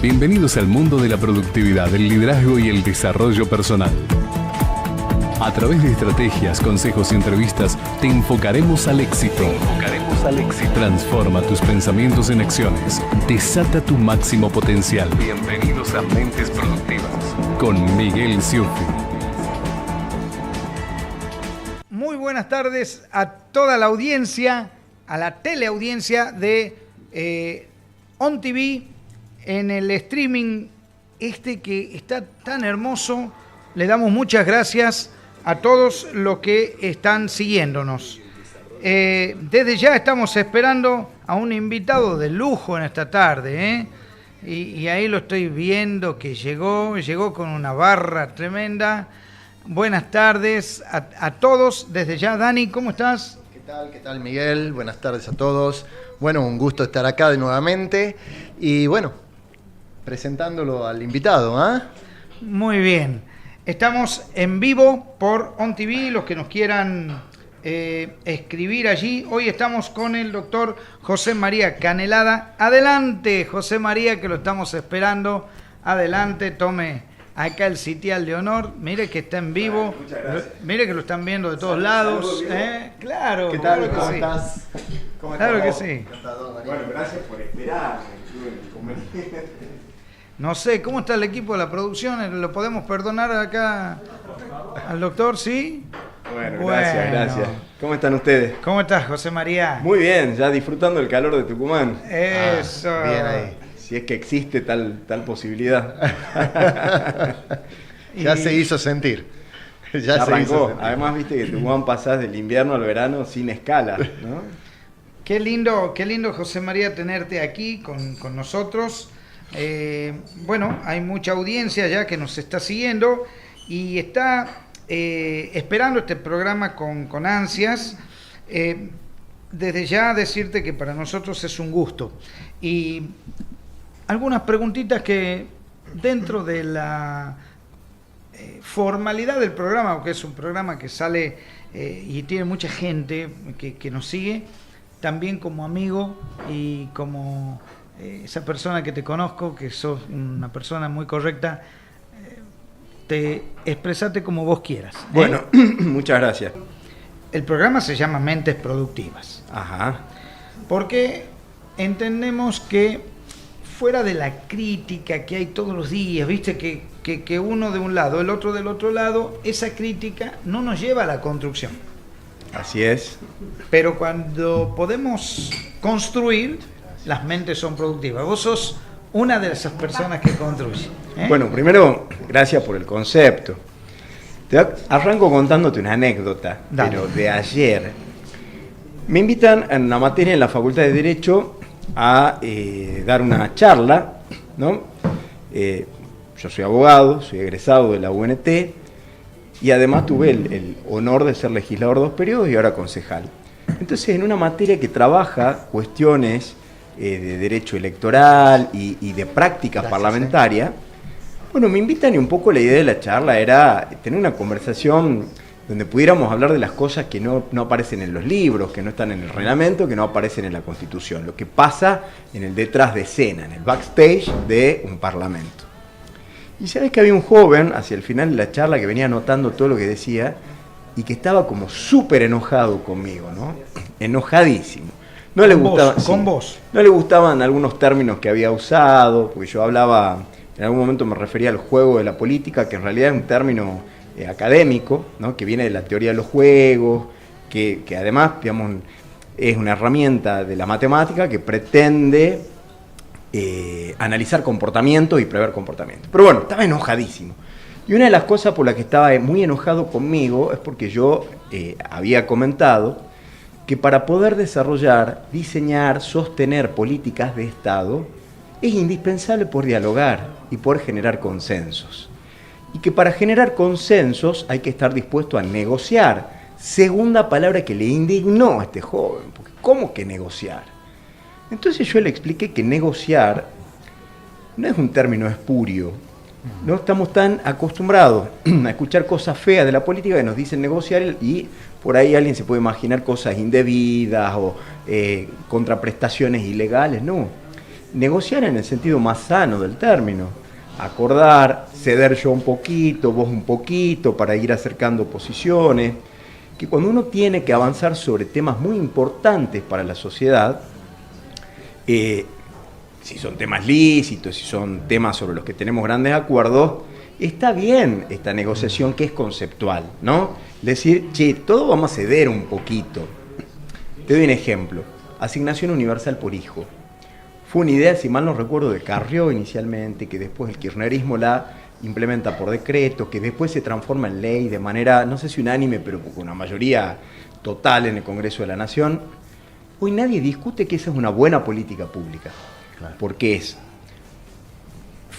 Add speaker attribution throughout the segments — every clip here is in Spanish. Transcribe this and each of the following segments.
Speaker 1: Bienvenidos al mundo de la productividad, el liderazgo y el desarrollo personal. A través de estrategias, consejos y entrevistas, te enfocaremos al éxito. Transforma tus pensamientos en acciones. Desata tu máximo potencial. Bienvenidos a Mentes Productivas con Miguel Sciuffi.
Speaker 2: Muy buenas tardes a toda la audiencia, a la teleaudiencia de On TV, en el streaming que está tan hermoso. Le damos muchas gracias a todos los que están siguiéndonos. Desde ya estamos esperando a un invitado de lujo en esta tarde, y ahí lo estoy viendo que llegó con una barra tremenda. Buenas tardes a todos. Desde ya, Dani, ¿cómo estás?
Speaker 3: ¿Qué tal, Miguel? Buenas tardes a todos. Bueno, un gusto estar acá de nuevamente y bueno, presentándolo al invitado, ¿ah?
Speaker 2: Muy bien. Estamos en vivo por On TV, los que nos quieran escribir allí. Hoy estamos con el doctor José María Canelada. Adelante, José María, que lo estamos esperando. Adelante, tome acá el sitial de honor. Mire que está en vivo.
Speaker 4: Muchas gracias.
Speaker 2: Mire que lo están viendo de todos lados. Claro.
Speaker 3: ¿Qué tal?
Speaker 2: Claro
Speaker 3: ¿Cómo
Speaker 2: sí.
Speaker 3: estás? ¿Cómo
Speaker 2: Claro
Speaker 3: estás?
Speaker 2: que sí.
Speaker 4: Bueno, gracias por esperar. Tuve el inconveniente.
Speaker 2: No sé, ¿cómo está el equipo de la producción? ¿Lo podemos perdonar acá al doctor? ¿Sí?
Speaker 4: Bueno, gracias. ¿Cómo están ustedes?
Speaker 2: ¿Cómo estás, José María?
Speaker 4: Muy bien, ya disfrutando el calor de Tucumán.
Speaker 2: Eso.
Speaker 3: Bien ahí.
Speaker 4: Si es que existe tal posibilidad.
Speaker 3: Ya se hizo sentir.
Speaker 4: Ya arrancó. Además, viste que Tucumán pasás del invierno al verano sin escala, ¿no?
Speaker 2: Qué lindo, José María, tenerte aquí con nosotros. Bueno, hay mucha audiencia ya que nos está siguiendo y está esperando este programa con ansias. Desde ya decirte que para nosotros es un gusto. Y algunas preguntitas que dentro de la formalidad del programa, aunque es un programa que sale y tiene mucha gente que nos sigue, también como amigo y como esa persona que te conozco, que sos una persona muy correcta, te expresate como vos quieras.
Speaker 4: Bueno, muchas gracias.
Speaker 2: El programa se llama Mentes Productivas.
Speaker 4: Ajá.
Speaker 2: Porque entendemos que fuera de la crítica que hay todos los días, viste que uno de un lado, el otro del otro lado, esa crítica no nos lleva a la construcción.
Speaker 4: Así es.
Speaker 2: Pero cuando podemos construir, las mentes son productivas. Vos sos una de esas personas que construye.
Speaker 4: Bueno, primero, gracias por el concepto. Arranco contándote una anécdota,
Speaker 2: Dale.
Speaker 4: pero de ayer. Me invitan en una materia en la Facultad de Derecho a dar una charla, ¿no? Yo soy abogado, soy egresado de la UNT y además tuve el honor de ser legislador 2 periodos y ahora concejal. Entonces, en una materia que trabaja cuestiones de derecho electoral y de práctica parlamentaria, bueno, me invitan y un poco la idea de la charla era tener una conversación donde pudiéramos hablar de las cosas que no aparecen en los libros, que no están en el reglamento, que no aparecen en la Constitución, lo que pasa en el detrás de escena, en el backstage de un parlamento. Y sabes que había un joven hacia el final de la charla que venía anotando todo lo que decía y que estaba como súper enojado conmigo, ¿no? Enojadísimo. No le gustaba,
Speaker 2: con vos.
Speaker 4: No le gustaban algunos términos que había usado, porque yo hablaba, en algún momento me refería al juego de la política, que en realidad es un término académico, ¿no? Que viene de la teoría de los juegos, que además, digamos, es una herramienta de la matemática que pretende analizar comportamientos y prever comportamientos. Pero bueno, estaba enojadísimo. Y una de las cosas por las que estaba muy enojado conmigo es porque yo había comentado que para poder desarrollar, diseñar, sostener políticas de Estado, es indispensable poder dialogar y poder generar consensos. Y que para generar consensos hay que estar dispuesto a negociar. Segunda palabra que le indignó a este joven, porque ¿cómo que negociar? Entonces yo le expliqué que negociar no es un término espurio. No estamos tan acostumbrados a escuchar cosas feas de la política que nos dicen negociar y por ahí alguien se puede imaginar cosas indebidas o contraprestaciones ilegales. No. negociar en el sentido más sano del término. Acordar, ceder yo un poquito, vos un poquito, para ir acercando posiciones. Que cuando uno tiene que avanzar sobre temas muy importantes para la sociedad, si son temas lícitos, si son temas sobre los que tenemos grandes acuerdos, está bien esta negociación que es conceptual, ¿no? Decir, che, todo vamos a ceder un poquito. Te doy un ejemplo. Asignación universal por hijo. Fue una idea, si mal no recuerdo, de Carrió inicialmente, que después el kirchnerismo la implementa por decreto, que después se transforma en ley de manera, no sé si unánime, pero con una mayoría total en el Congreso de la Nación. Hoy nadie discute que esa es una buena política pública, claro, porque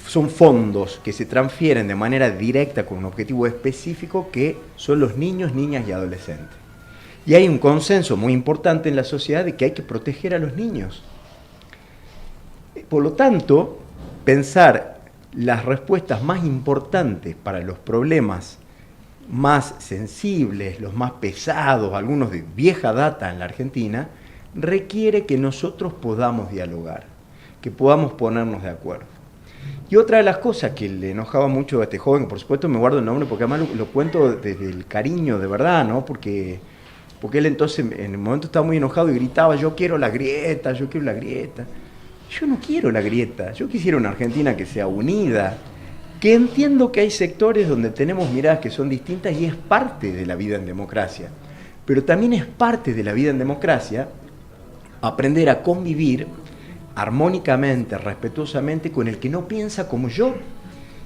Speaker 4: son fondos que se transfieren de manera directa con un objetivo específico que son los niños, niñas y adolescentes. Y hay un consenso muy importante en la sociedad de que hay que proteger a los niños. Por lo tanto, pensar las respuestas más importantes para los problemas más sensibles, los más pesados, algunos de vieja data en la Argentina, requiere que nosotros podamos dialogar, que podamos ponernos de acuerdo. Y otra de las cosas que le enojaba mucho a este joven, que por supuesto me guardo el nombre porque además lo cuento desde el cariño de verdad, ¿no? Porque él entonces en el momento estaba muy enojado y gritaba, yo quiero la grieta, yo quiero la grieta. Yo no quiero la grieta, yo quisiera una Argentina que sea unida, que entiendo que hay sectores donde tenemos miradas que son distintas y es parte de la vida en democracia. Pero también es parte de la vida en democracia aprender a convivir armónicamente, respetuosamente con el que no piensa como yo.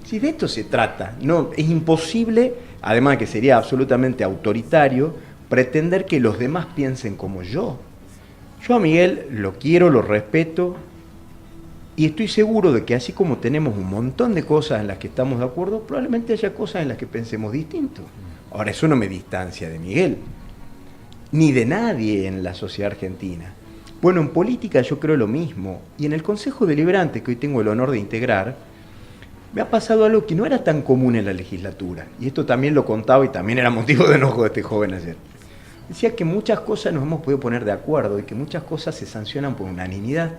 Speaker 4: Si de esto se trata, no, es imposible, además de que sería absolutamente autoritario, pretender que los demás piensen como yo. Yo a Miguel lo quiero, lo respeto, y estoy seguro de que así como tenemos un montón de cosas en las que estamos de acuerdo, probablemente haya cosas en las que pensemos distinto. Ahora, eso no me distancia de Miguel, ni de nadie en la sociedad argentina. Bueno, en política yo creo lo mismo, y en el Consejo Deliberante, que hoy tengo el honor de integrar, me ha pasado algo que no era tan común en la legislatura, y esto también lo contaba y también era motivo de enojo de este joven ayer. Decía que muchas cosas nos hemos podido poner de acuerdo y que muchas cosas se sancionan por unanimidad.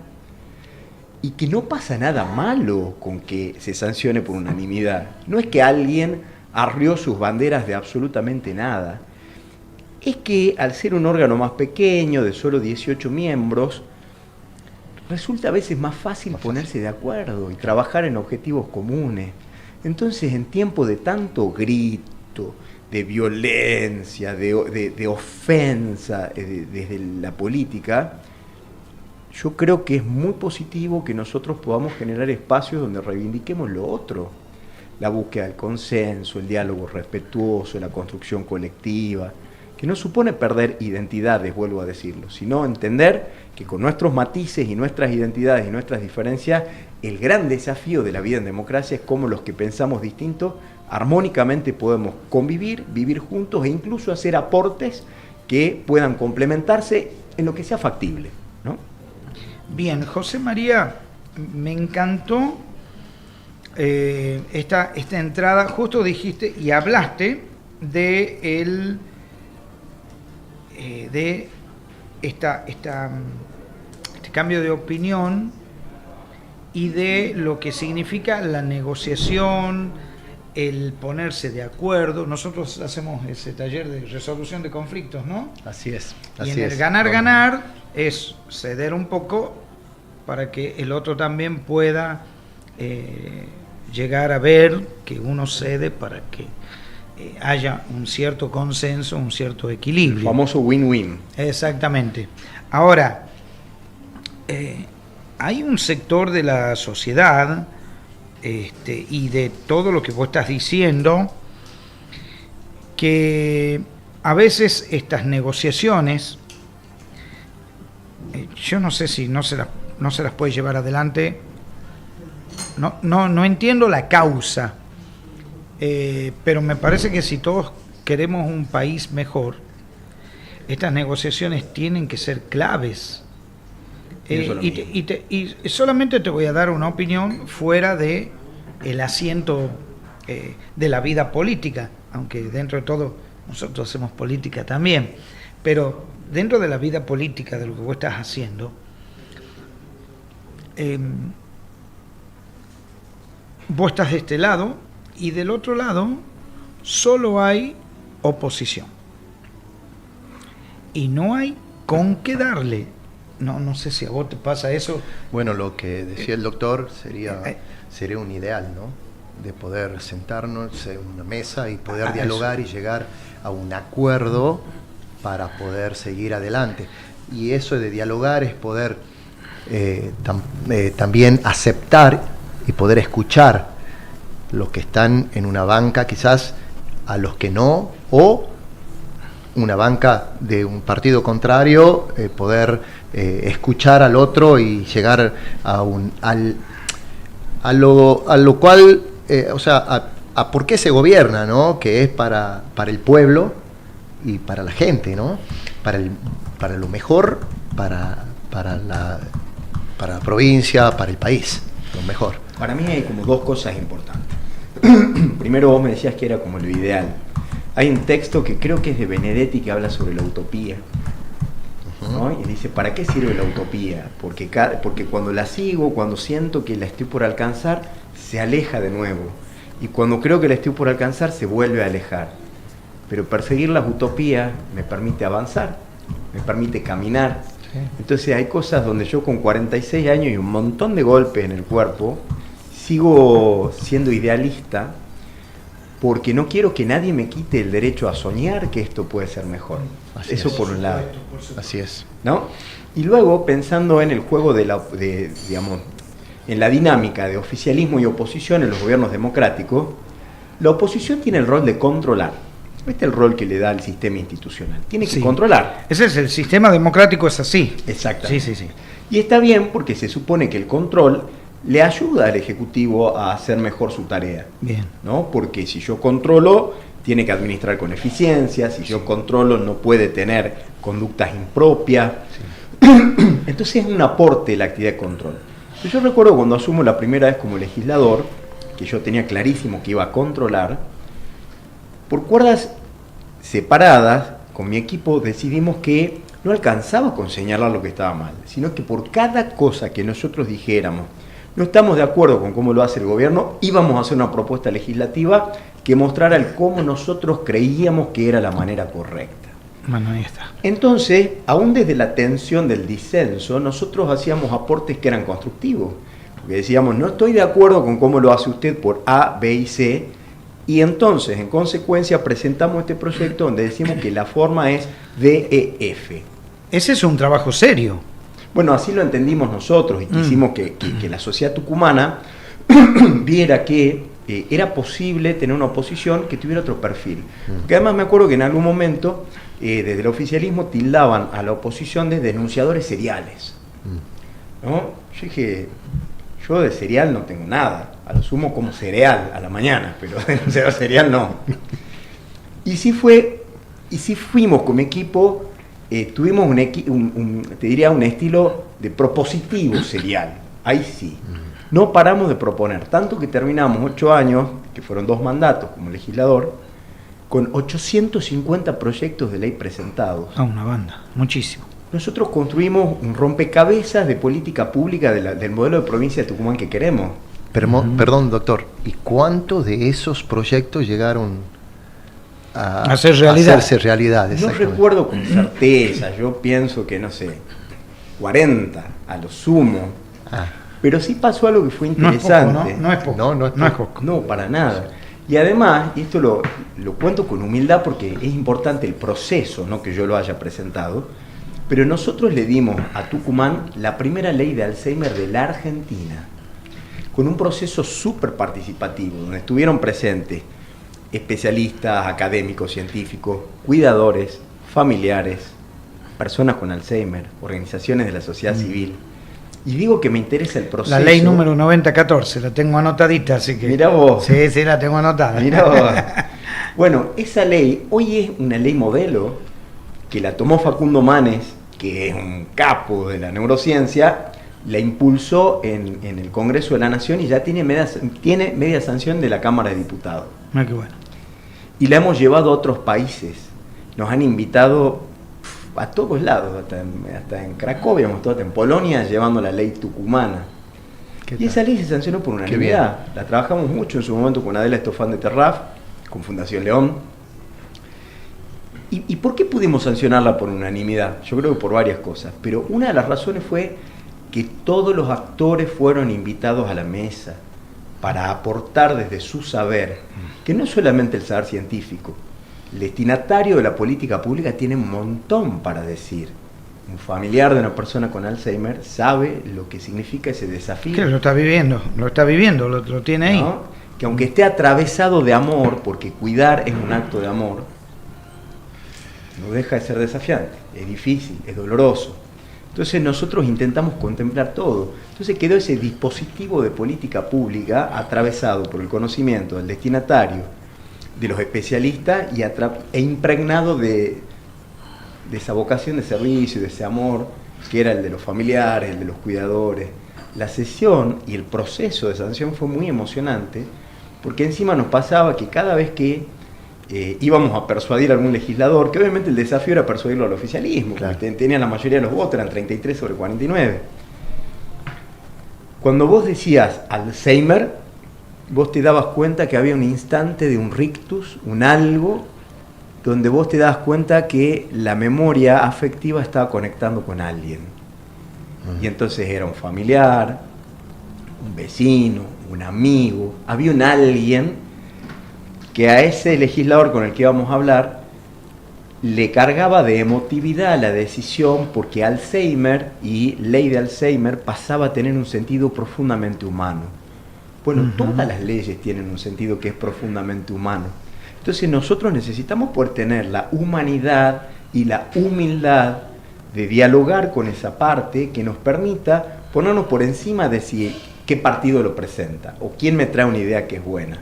Speaker 4: Y que no pasa nada malo con que se sancione por unanimidad. No es que alguien arrió sus banderas de absolutamente nada. Es que al ser un órgano más pequeño, de solo 18 miembros, resulta a veces más fácil ponerse de acuerdo y trabajar en objetivos comunes. Entonces, en tiempo de tanto grito, de violencia, de ofensa desde la política, yo creo que es muy positivo que nosotros podamos generar espacios donde reivindiquemos lo otro. La búsqueda del consenso, el diálogo respetuoso, la construcción colectiva, que no supone perder identidades, vuelvo a decirlo, sino entender que con nuestros matices y nuestras identidades y nuestras diferencias, el gran desafío de la vida en democracia es cómo los que pensamos distintos armónicamente podemos convivir, vivir juntos e incluso hacer aportes que puedan complementarse en lo que sea factible, ¿no?
Speaker 2: Bien, José María, me encantó esta entrada. Justo dijiste y hablaste de este cambio de opinión y de lo que significa la negociación, el ponerse de acuerdo. Nosotros hacemos ese taller de resolución de conflictos, ¿no?
Speaker 3: Así es.
Speaker 2: Y en el ganar-ganar es ceder un poco para que el otro también pueda llegar a ver que uno cede para que haya un cierto consenso, un cierto equilibrio.
Speaker 4: El famoso win-win.
Speaker 2: Exactamente. Ahora, hay un sector de la sociedad y de todo lo que vos estás diciendo que a veces estas negociaciones, yo no sé si no se las puede llevar adelante. No entiendo la causa, pero me parece que si todos queremos un país mejor, estas negociaciones tienen que ser claves. Y solamente te voy a dar una opinión fuera de el asiento de la vida política, aunque dentro de todo nosotros hacemos política también, pero dentro de la vida política, de lo que vos estás haciendo, vos estás de este lado y del otro lado solo hay oposición. Y no hay con qué darle. No sé si a vos te pasa eso.
Speaker 3: Bueno, lo que decía el doctor sería un ideal, ¿no? De poder sentarnos en una mesa y poder dialogar y llegar a un acuerdo para poder seguir adelante. Y eso de dialogar es poder también aceptar y poder escuchar los que están en una banca, quizás a los que no, o una banca de un partido contrario, poder escuchar al otro y llegar a lo cual, o sea, a por qué se gobierna, ¿no? Que es para el pueblo y para la gente, ¿no? Para lo mejor, para la provincia, para el país, lo mejor.
Speaker 4: Para mí hay como dos cosas importantes. Primero, vos me decías que era como lo ideal. Hay un texto que creo que es de Benedetti que habla sobre la utopía, ¿no? Y dice, ¿para qué sirve la utopía? Porque cuando la sigo, cuando siento que la estoy por alcanzar, se aleja de nuevo. Y cuando creo que la estoy por alcanzar, se vuelve a alejar. Pero perseguir las utopías me permite avanzar, me permite caminar. Sí. Entonces hay cosas donde yo con 46 años y un montón de golpes en el cuerpo, sigo siendo idealista, porque no quiero que nadie me quite el derecho a soñar que esto puede ser mejor. Eso por un lado.
Speaker 3: Así es.
Speaker 4: ¿No? Y luego, pensando en el juego digamos, en la dinámica de oficialismo y oposición en los gobiernos democráticos, la oposición tiene el rol de controlar. Este es el rol que le da el sistema institucional. Tiene que controlar.
Speaker 2: Ese es el sistema democrático, es así.
Speaker 4: Exactamente. Sí. Y está bien porque se supone que el control le ayuda al Ejecutivo a hacer mejor su tarea.
Speaker 2: Bien.
Speaker 4: ¿No? Porque si yo controlo, tiene que administrar con eficiencia. Si yo controlo, no puede tener conductas impropias. Sí. Entonces es un aporte la actividad de control. Yo recuerdo cuando asumo la primera vez como legislador, que yo tenía clarísimo que iba a controlar, por cuerdas separadas, con mi equipo decidimos que no alcanzaba con señalar lo que estaba mal, sino que por cada cosa que nosotros dijéramos, no estamos de acuerdo con cómo lo hace el gobierno, íbamos a hacer una propuesta legislativa que mostrara el cómo nosotros creíamos que era la manera correcta.
Speaker 2: Bueno, ahí está.
Speaker 4: Entonces, aún desde la tensión del disenso, nosotros hacíamos aportes que eran constructivos. Porque decíamos, no estoy de acuerdo con cómo lo hace usted por A, B y C. Y entonces, en consecuencia, presentamos este proyecto donde decimos que la forma es DEF.
Speaker 2: Ese es un trabajo serio.
Speaker 4: Bueno, así lo entendimos nosotros y quisimos que la sociedad tucumana viera que era posible tener una oposición que tuviera otro perfil. Porque además me acuerdo que en algún momento desde el oficialismo tildaban a la oposición de denunciadores seriales, ¿no? Yo dije, yo de cereal no tengo nada, a lo sumo como cereal a la mañana, pero denunciador serial no. Y sí fuimos con mi equipo. Tuvimos te diría un estilo de propositivo serial, ahí sí. No paramos de proponer, tanto que terminamos 8 años, que fueron 2 mandatos como legislador, con 850 proyectos de ley presentados.
Speaker 2: Una banda, muchísimo.
Speaker 4: Nosotros construimos un rompecabezas de política pública del modelo de provincia de Tucumán que queremos.
Speaker 3: Perdón, doctor, ¿y cuántos de esos proyectos llegaron a
Speaker 2: hacerse realidad?
Speaker 4: No recuerdo con certeza, yo pienso que, no sé, 40 a lo sumo. Pero sí pasó algo que fue interesante.
Speaker 2: No es poco, ¿no? No es poco.
Speaker 4: No, para nada. Y además, y esto lo cuento con humildad porque es importante el proceso, no que yo lo haya presentado, pero nosotros le dimos a Tucumán la primera ley de Alzheimer de la Argentina, con un proceso súper participativo, donde estuvieron presentes especialistas, académicos, científicos, cuidadores, familiares, personas con Alzheimer, organizaciones de la sociedad civil. Y digo que me interesa el proceso.
Speaker 2: La ley número 9014, la tengo anotadita, así que...
Speaker 4: Mirá vos.
Speaker 2: Sí, la tengo anotada.
Speaker 4: Mirá vos. Bueno, esa ley hoy es una ley modelo que la tomó Facundo Manes, que es un capo de la neurociencia, la impulsó en el Congreso de la Nación y ya tiene media sanción de la Cámara de Diputados.
Speaker 2: Qué bueno.
Speaker 4: Y la hemos llevado a otros países. Nos han invitado a todos lados, hasta en Cracovia, hemos estado en Polonia llevando la ley tucumana. Y esa ley se sancionó por unanimidad. La trabajamos mucho en su momento con Adela Estofán de Terraf, con Fundación León. ¿Y por qué pudimos sancionarla por unanimidad? Yo creo que por varias cosas. Pero una de las razones fue que todos los actores fueron invitados a la mesa para aportar desde su saber, que no es solamente el saber científico. El destinatario de la política pública tiene un montón para decir. Un familiar de una persona con Alzheimer sabe lo que significa ese desafío.
Speaker 2: Que lo está viviendo, lo tiene ahí.
Speaker 4: ¿No? Que aunque esté atravesado de amor, porque cuidar es un acto de amor, no deja de ser desafiante, es difícil, es doloroso. Entonces nosotros intentamos contemplar todo. Entonces quedó ese dispositivo de política pública atravesado por el conocimiento del destinatario, de los especialistas e impregnado de esa vocación de servicio, de ese amor, que era el de los familiares, el de los cuidadores. La sesión y el proceso de sanción fue muy emocionante, porque encima nos pasaba que cada vez que íbamos a persuadir a algún legislador, que obviamente el desafío era persuadirlo al oficialismo, claro, porque tenían la mayoría de los votos, eran 33 sobre 49. Cuando vos decías Alzheimer, vos te dabas cuenta que había un instante de un rictus, un algo, donde vos te das cuenta que la memoria afectiva estaba conectando con alguien. Y entonces era un familiar, un vecino, un amigo, había un alguien que a ese legislador con el que íbamos a hablar le cargaba de emotividad la decisión, porque Alzheimer y ley de Alzheimer pasaba a tener un sentido profundamente humano. Bueno, todas las leyes tienen un sentido que es profundamente humano. Entonces nosotros necesitamos poder tener la humanidad y la humildad de dialogar con esa parte que nos permita ponernos por encima de qué partido lo presenta o quién me trae una idea que es buena.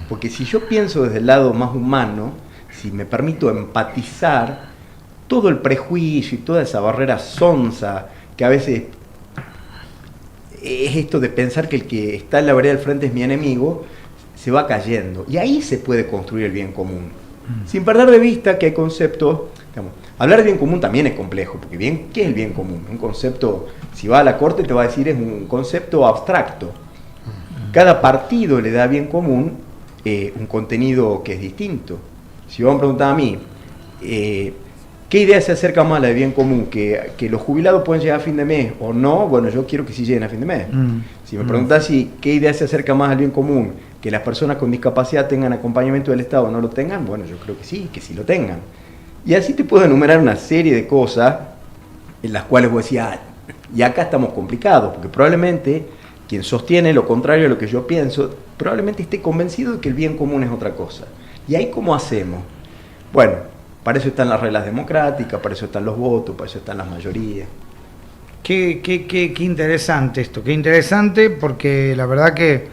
Speaker 4: Porque si yo pienso desde el lado más humano, si me permito empatizar, todo el prejuicio y toda esa barrera sonsa que a veces es esto de pensar que el que está en la vereda del frente es mi enemigo, se va cayendo. Y ahí se puede construir el bien común. Sin perder de vista que hay conceptos, digamos, hablar de bien común también es complejo, porque ¿qué es el bien común? Un concepto, si va a la corte te va a decir, es un concepto abstracto. Cada partido le da bien común un contenido que es distinto. Si vos me preguntás a mí, ¿qué idea se acerca más a la de bien común? ¿Que los jubilados pueden llegar a fin de mes o no? Bueno, yo quiero que sí lleguen a fin de mes. Si me preguntás ¿qué idea se acerca más al bien común? ¿Que las personas con discapacidad tengan acompañamiento del Estado o no lo tengan? Bueno, yo creo que sí lo tengan. Y así te puedo enumerar una serie de cosas en las cuales vos decís, y acá estamos complicados, porque probablemente quien sostiene lo contrario a lo que yo pienso, probablemente esté convencido de que el bien común es otra cosa. ¿Y ahí cómo hacemos? Bueno, para eso están las reglas democráticas, para eso están los votos, para eso están las mayorías.
Speaker 2: Qué interesante esto, qué interesante, porque la verdad que,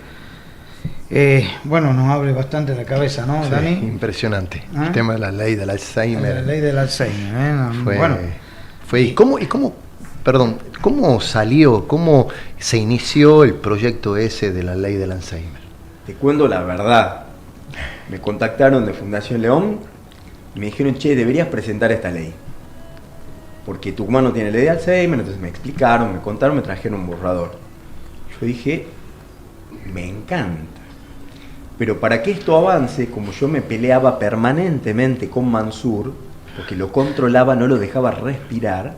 Speaker 2: nos abre bastante la cabeza, ¿no, Dani?
Speaker 3: Impresionante. El tema de la ley del Alzheimer.
Speaker 2: La ley del Alzheimer,
Speaker 3: ¿Cómo salió, cómo se inició el proyecto ese de la ley del Alzheimer?
Speaker 4: Te cuento la verdad. Me contactaron de Fundación León y me dijeron, deberías presentar esta ley. Porque Tucumán no tiene ley de Alzheimer, entonces me explicaron, me contaron, me trajeron un borrador. Yo dije, me encanta. Pero para que esto avance, como yo me peleaba permanentemente con Mansur, porque lo controlaba, no lo dejaba respirar,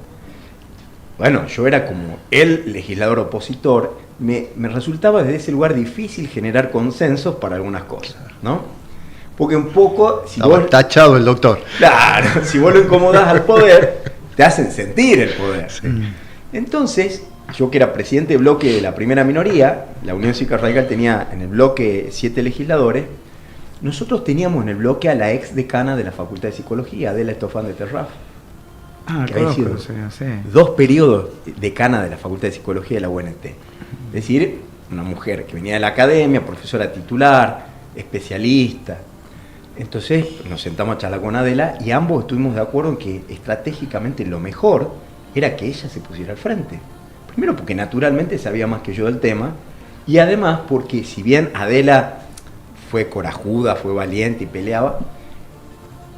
Speaker 4: bueno, yo era como el legislador opositor, me resultaba desde ese lugar difícil generar consensos para algunas cosas, ¿no? Porque un poco...
Speaker 3: Estaba tachado el doctor.
Speaker 4: Claro, si vos lo incomodás al poder, te hacen sentir el poder. Sí. Entonces, yo que era presidente de bloque de la primera minoría, la Unión Cívica Radical tenía en el bloque 7 legisladores, nosotros teníamos en el bloque a la ex decana de la Facultad de Psicología, Adela Estofán de Terraf. Que había sido 2 periodos decana de la Facultad de Psicología de la UNT. Es decir, una mujer que venía de la academia, profesora titular, especialista. Entonces nos sentamos a charlar con Adela y ambos estuvimos de acuerdo en que estratégicamente lo mejor era que ella se pusiera al frente. Primero porque naturalmente sabía más que yo del tema, y además porque si bien Adela fue corajuda, fue valiente y peleaba,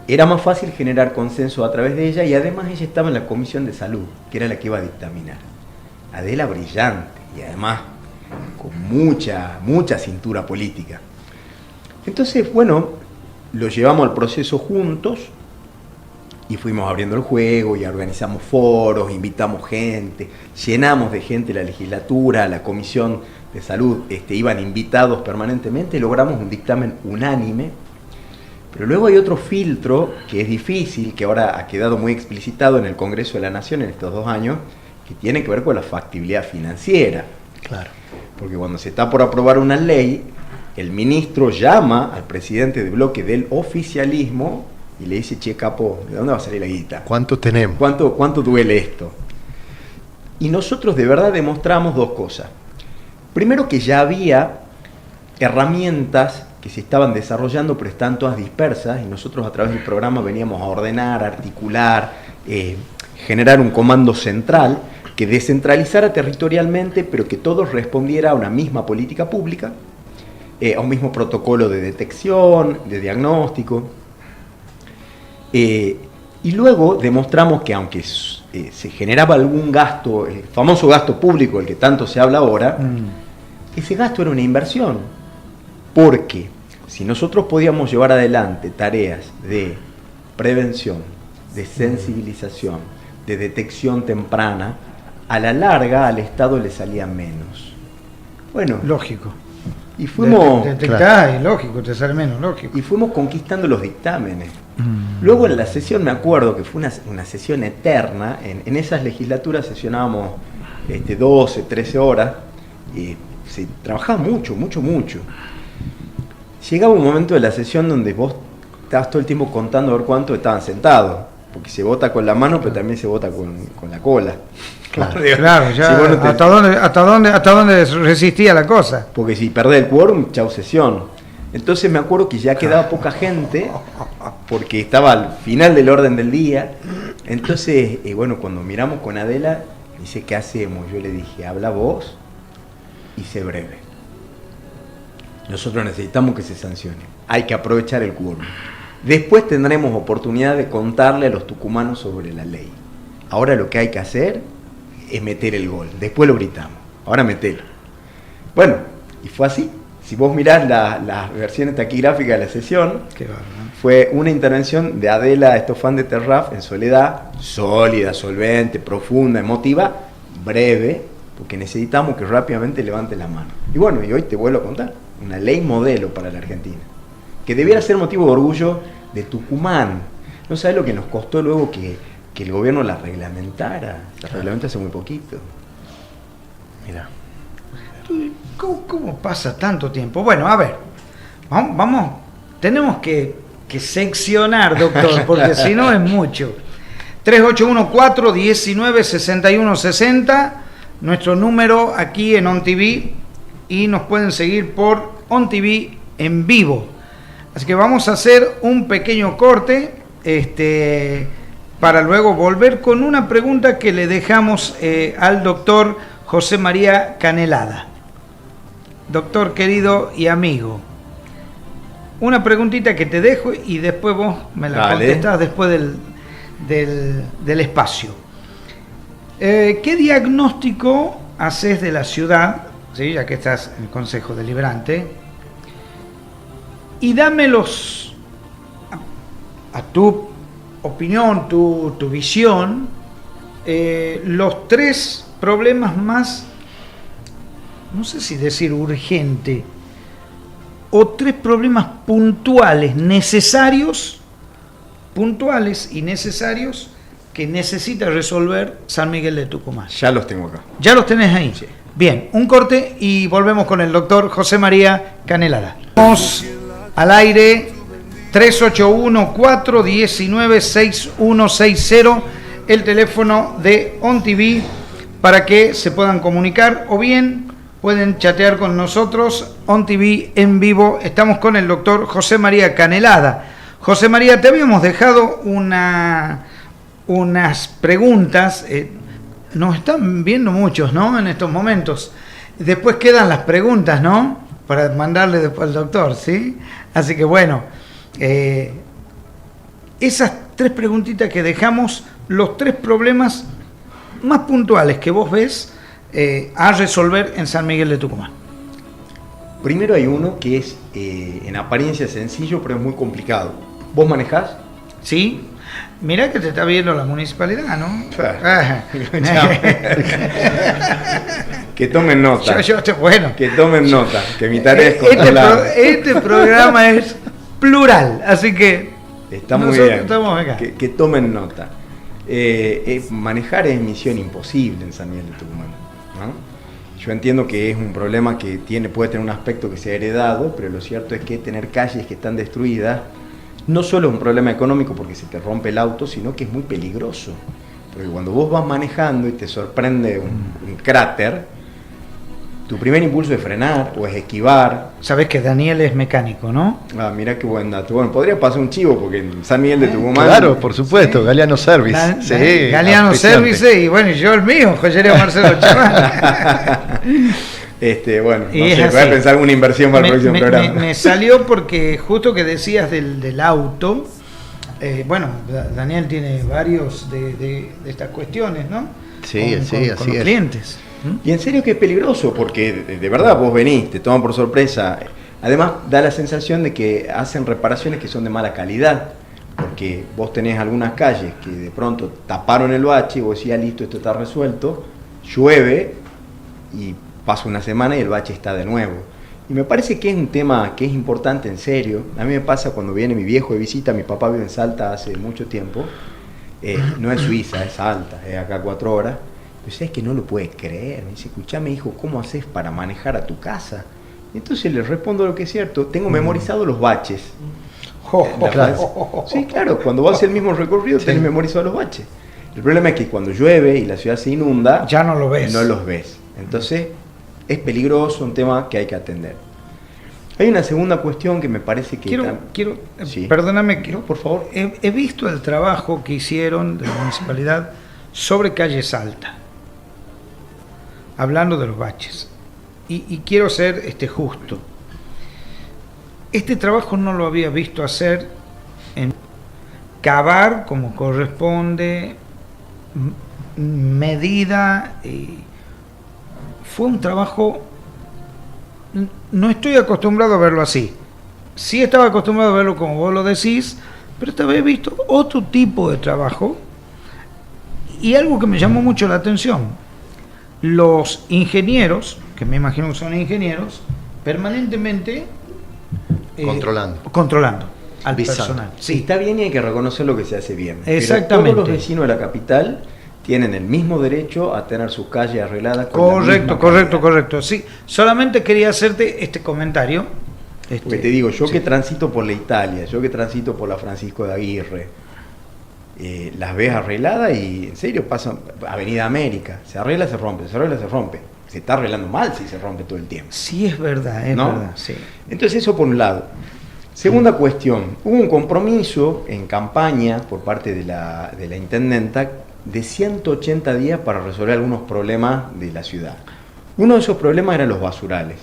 Speaker 4: era más fácil generar consenso a través de ella, y además ella estaba en la Comisión de Salud, que era la que iba a dictaminar. Adela brillante, y además con mucha cintura política. Entonces, bueno, lo llevamos al proceso juntos y fuimos abriendo el juego y organizamos foros, invitamos gente, llenamos de gente la legislatura, la Comisión de Salud, iban invitados permanentemente, logramos un dictamen unánime. Pero luego hay otro filtro que es difícil, que ahora ha quedado muy explicitado en el Congreso de la Nación en estos 2 años, que tiene que ver con la factibilidad financiera.
Speaker 3: Claro.
Speaker 4: Porque cuando se está por aprobar una ley, el ministro llama al presidente de bloque del oficialismo y le dice, che, capo, ¿de dónde va a salir la guita?
Speaker 3: ¿Cuánto tenemos?
Speaker 4: ¿Cuánto duele esto? Y nosotros de verdad demostramos 2 cosas. Primero, que ya había herramientas que se estaban desarrollando, pero están todas dispersas, y nosotros a través del programa veníamos a ordenar, articular, generar un comando central que descentralizara territorialmente, pero que todo respondiera a una misma política pública, a un mismo protocolo de detección, de diagnóstico. Y luego demostramos que aunque se generaba algún gasto, el famoso gasto público, el que tanto se habla ahora, ese gasto era una inversión, porque si nosotros podíamos llevar adelante tareas de prevención, de sensibilización, de detección temprana, a la larga al Estado le salía menos. Bueno,
Speaker 2: Lógico.
Speaker 4: y fuimos...
Speaker 2: Detectás y lógico, te sale menos, lógico.
Speaker 4: Y fuimos conquistando los dictámenes. Luego en la sesión, me acuerdo que fue una sesión eterna, en esas legislaturas sesionábamos 12, 13 horas, y se trabajaba mucho. Llegaba un momento de la sesión donde vos estabas todo el tiempo contando a ver cuántos estaban sentados, porque se vota con la mano, pero también se vota con la cola.
Speaker 2: Claro, ya,
Speaker 4: Si vos no te-
Speaker 2: ¿hasta dónde resistía la cosa?
Speaker 4: Porque si perdés el quórum, chau sesión. Entonces me acuerdo que ya quedaba poca gente, porque estaba al final del orden del día. Entonces, bueno, cuando miramos con Adela, dice, ¿qué hacemos? Yo le dije, habla vos y sé breve. Nosotros necesitamos que se sancione. Hay que aprovechar el quórum. Después tendremos oportunidad de contarle a los tucumanos sobre la ley. Ahora lo que hay que hacer es meter el gol. Después lo gritamos. Ahora metelo. Bueno, y fue así. Si vos mirás las versiones taquigráficas de la sesión,
Speaker 2: Qué bárbaro.
Speaker 4: fue una intervención de Adela Estofán de Terraf en Soledad, sólida, solvente, profunda, emotiva, breve, porque necesitamos que rápidamente levante la mano. Y bueno, y hoy te vuelvo a contar, una ley modelo para la Argentina, que debiera ser motivo de orgullo de Tucumán. No sabés lo que nos costó luego que el gobierno la reglamentara. La reglamenta hace muy poquito.
Speaker 3: Mira.
Speaker 2: ¿Cómo pasa tanto tiempo? Bueno, a ver, vamos, tenemos que seccionar, doctor, porque si no es mucho. 3814-196160, nuestro número aquí en On TV, y nos pueden seguir por On TV en vivo. Así que vamos a hacer un pequeño corte, para luego volver con una pregunta que le dejamos al doctor José María Canelada. Doctor querido y amigo, una preguntita que te dejo y después vos me la contestás después del espacio. ¿Qué diagnóstico haces de la ciudad, ¿sí? Ya que estás en el Consejo Deliberante? Y dámelos a tu opinión, tu visión, los 3 problemas más, no sé si decir urgente, o 3 problemas puntuales y necesarios que necesita resolver San Miguel de Tucumán.
Speaker 4: Ya los tengo acá.
Speaker 2: ¿Ya los tenés ahí?
Speaker 4: Sí.
Speaker 2: Bien, un corte y volvemos con el doctor José María Canelada. Vamos al aire. 381-419-6160, el teléfono de On TV para que se puedan comunicar, o bien pueden chatear con nosotros. On TV en vivo, estamos con el doctor José María Canelada. José María, te habíamos dejado unas preguntas, nos están viendo muchos, ¿no?, en estos momentos. Después quedan las preguntas, ¿no?, para mandarle después al doctor, ¿sí? Así que bueno, esas 3 preguntitas que dejamos, los 3 problemas más puntuales que vos ves a resolver en San Miguel de Tucumán.
Speaker 4: Primero hay uno que es en apariencia sencillo, pero es muy complicado. ¿Vos manejás?
Speaker 2: Sí, mirá que te está viendo la municipalidad, ¿no?
Speaker 4: Que tomen nota.
Speaker 2: Bueno.
Speaker 4: Que tomen nota, que mi tarea es controlar.
Speaker 2: Este programa es plural, así que
Speaker 4: está muy
Speaker 2: nosotros
Speaker 4: bien.
Speaker 2: Estamos acá.
Speaker 4: Que tomen nota. Manejar es misión imposible en San Miguel de Tucumán, ¿no? Yo entiendo que es un problema que puede tener un aspecto que se ha heredado, pero lo cierto es que tener calles que están destruidas no solo es un problema económico porque se te rompe el auto, sino que es muy peligroso. Porque cuando vos vas manejando y te sorprende un cráter, tu primer impulso es frenar o es esquivar.
Speaker 2: Sabés que Daniel es mecánico, ¿no?
Speaker 4: Ah, mirá qué buen dato. Bueno, podría pasar un chivo porque en San Miguel de Tucumán...
Speaker 3: Claro, por supuesto, sí. Galeano Service. Sí,
Speaker 2: Galeano Service y bueno, yo el mío, Joyería Marcelo Chaval.
Speaker 4: Bueno, no sé, voy a pensar una inversión para el próximo programa.
Speaker 2: Me salió porque justo que decías del auto, bueno, Daniel tiene varios de estas cuestiones, ¿no?
Speaker 3: Sí,
Speaker 2: con los clientes.
Speaker 4: Y en serio que es peligroso, porque de verdad vos venís, te toman por sorpresa. Además, da la sensación de que hacen reparaciones que son de mala calidad, porque vos tenés algunas calles que de pronto taparon el bache y vos decís, listo, esto está resuelto, llueve y pasa una semana y el bache está de nuevo. Y me parece que es un tema que es importante en serio. A mí me pasa cuando viene mi viejo de visita, mi papá vive en Salta hace mucho tiempo, no es Suiza, es Salta, es acá 4 horas. Pero es que no lo puede creer. Me dice, escuchame hijo, ¿cómo haces para manejar a tu casa? Y entonces le respondo lo que es cierto, tengo memorizado los baches. Sí, claro, cuando vas el mismo recorrido tenés memorizado los baches. El problema es que cuando llueve y la ciudad se inunda,
Speaker 2: ya no lo ves.
Speaker 4: No los ves. Entonces es peligroso, un tema que hay que atender. Hay una segunda cuestión que me parece que...
Speaker 2: Sí. Perdóname,
Speaker 4: por favor.
Speaker 2: He visto el trabajo que hicieron de la municipalidad sobre calle Salta, hablando de los baches. Y quiero ser justo. Este trabajo no lo había visto hacer en cavar como corresponde, medida. Fue un trabajo, no estoy acostumbrado a verlo así. Sí estaba acostumbrado a verlo como vos lo decís, pero esta vez he visto otro tipo de trabajo y algo que me llamó mucho la atención. Los ingenieros, que me imagino que son ingenieros, permanentemente controlando al personal.
Speaker 4: Sí, está bien y hay que reconocer lo que se hace bien.
Speaker 2: Exactamente.
Speaker 4: Pero todos los vecinos de la capital tienen el mismo derecho a tener sus calles arregladas.
Speaker 2: Correcto. Sí, solamente quería hacerte este comentario.
Speaker 4: Porque te digo, yo que transito por la Italia, yo que transito por la Francisco de Aguirre, las ves arregladas y en serio pasan Avenida América, se arregla, se rompe, se está arreglando mal si se rompe todo el tiempo.
Speaker 2: Sí, es verdad, verdad. Sí.
Speaker 4: Entonces eso por un lado. Segunda cuestión, hubo un compromiso en campaña por parte de la intendenta de 180 días para resolver algunos problemas de la ciudad. Uno de esos problemas eran los basurales.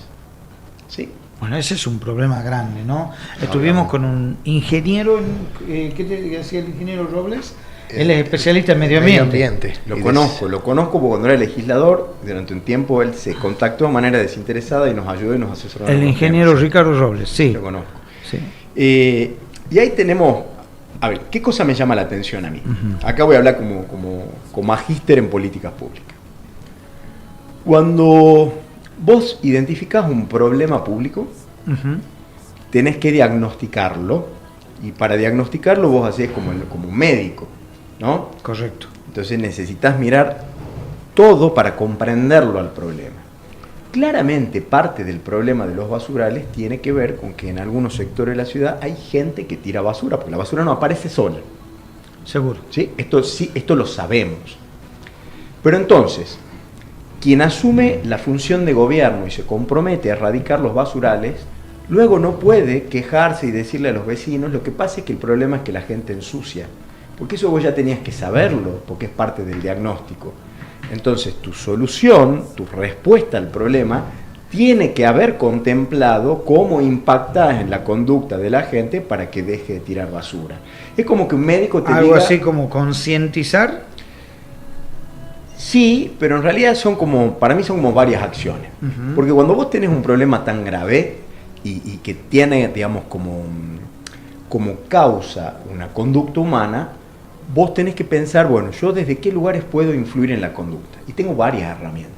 Speaker 4: ¿Sí?
Speaker 2: Bueno, ese es un problema grande, ¿no? Estuvimos con un ingeniero, ¿qué te decía el ingeniero Robles? Él es especialista en medio ambiente.
Speaker 4: Lo conozco porque cuando era legislador, durante un tiempo él se contactó de manera desinteresada y nos ayudó y nos asesoró.
Speaker 2: El ingeniero Ricardo Robles, sí.
Speaker 4: Lo conozco.
Speaker 2: Sí.
Speaker 4: Y ahí tenemos, a ver, ¿qué cosa me llama la atención a mí? Acá voy a hablar como magíster en políticas públicas. Cuando vos identificás un problema público, tenés que diagnosticarlo, y para diagnosticarlo vos hacés como un médico, ¿no?
Speaker 2: Correcto.
Speaker 4: Entonces necesitas mirar todo para comprenderlo al problema. Claramente parte del problema de los basurales tiene que ver con que en algunos sectores de la ciudad hay gente que tira basura, porque la basura no aparece sola.
Speaker 2: Seguro.
Speaker 4: ¿Sí? Esto lo sabemos. Pero entonces, quien asume la función de gobierno y se compromete a erradicar los basurales, luego no puede quejarse y decirle a los vecinos, lo que pasa es que el problema es que la gente ensucia. Porque eso vos ya tenías que saberlo, porque es parte del diagnóstico. Entonces, tu solución, tu respuesta al problema, tiene que haber contemplado cómo impactás en la conducta de la gente para que deje de tirar basura. Es como que un médico te diga...
Speaker 2: Algo así como concientizar.
Speaker 4: Sí, pero en realidad para mí son como varias acciones. Porque cuando vos tenés un problema tan grave y que tiene, digamos, como causa una conducta humana, vos tenés que pensar, bueno, yo desde qué lugares puedo influir en la conducta. Y tengo varias herramientas.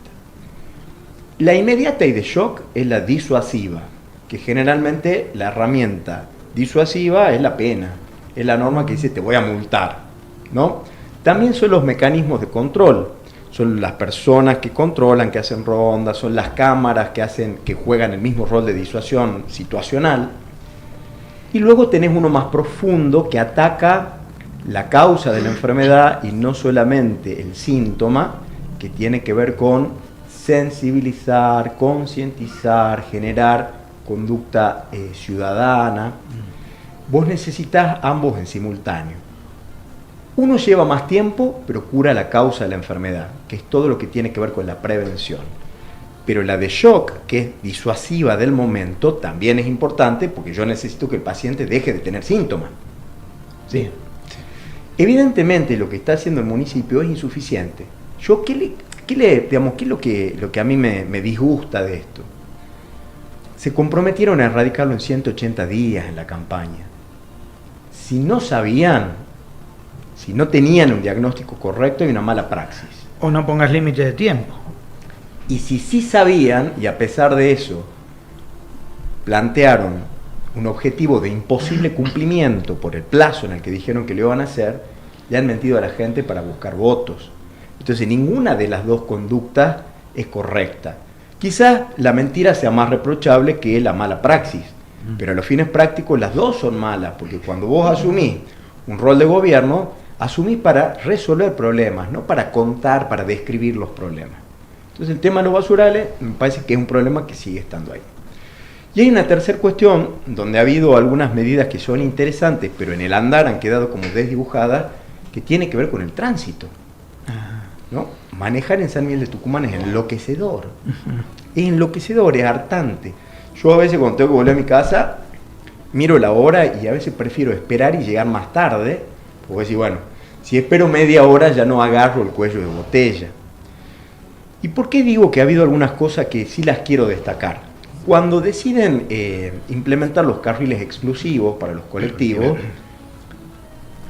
Speaker 4: La inmediata y de shock es la disuasiva, que generalmente la herramienta disuasiva es la pena, es la norma que dice te voy a multar, ¿no? También son los mecanismos de control, son las personas que controlan, que hacen rondas, son las cámaras que juegan el mismo rol de disuasión situacional. Y luego tenés uno más profundo que ataca la causa de la enfermedad y no solamente el síntoma, que tiene que ver con sensibilizar, concientizar, generar conducta ciudadana. Vos necesitas ambos en simultáneo. Uno lleva más tiempo, pero cura la causa de la enfermedad, que es todo lo que tiene que ver con la prevención. Pero la de shock, que es disuasiva del momento, también es importante porque yo necesito que el paciente deje de tener síntomas. ¿Sí? Evidentemente lo que está haciendo el municipio es insuficiente. ¿Qué es lo que a mí me disgusta de esto? Se comprometieron a erradicarlo en 180 días en la campaña. Si no sabían, si no tenían un diagnóstico correcto, hay una mala praxis.
Speaker 2: O no pongas límite de tiempo.
Speaker 4: Y si sí sabían, y a pesar de eso, plantearon un objetivo de imposible cumplimiento por el plazo en el que dijeron que lo iban a hacer, le han mentido a la gente para buscar votos. Entonces ninguna de las dos conductas es correcta. Quizás la mentira sea más reprochable que la mala praxis, pero a los fines prácticos las dos son malas, porque cuando vos asumís un rol de gobierno, asumís para resolver problemas, no para contar, para describir los problemas. Entonces el tema de los basurales me parece que es un problema que sigue estando ahí. Y hay una tercera cuestión donde ha habido algunas medidas que son interesantes, pero en el andar han quedado como desdibujadas, que tiene que ver con el tránsito. ¿No? Manejar en San Miguel de Tucumán es enloquecedor. Es enloquecedor, es hartante. Yo a veces cuando tengo que volver a mi casa, miro la hora y a veces prefiero esperar y llegar más tarde, porque decir, bueno, si espero media hora ya no agarro el cuello de botella. ¿Y por qué digo que ha habido algunas cosas que sí las quiero destacar? Cuando deciden implementar los carriles exclusivos para los colectivos,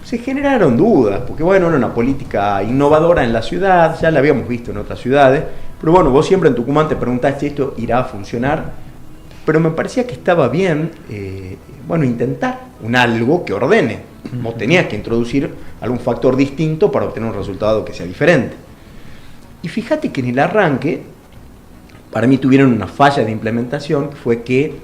Speaker 4: se generaron dudas, porque bueno, era una política innovadora en la ciudad, ya la habíamos visto en otras ciudades, pero bueno, vos siempre en Tucumán te preguntás si esto irá a funcionar, pero me parecía que estaba bien, intentar un algo que ordene. Vos tenías que introducir algún factor distinto para obtener un resultado que sea diferente. Y fíjate que en el arranque, para mí tuvieron una falla de implementación, que fue que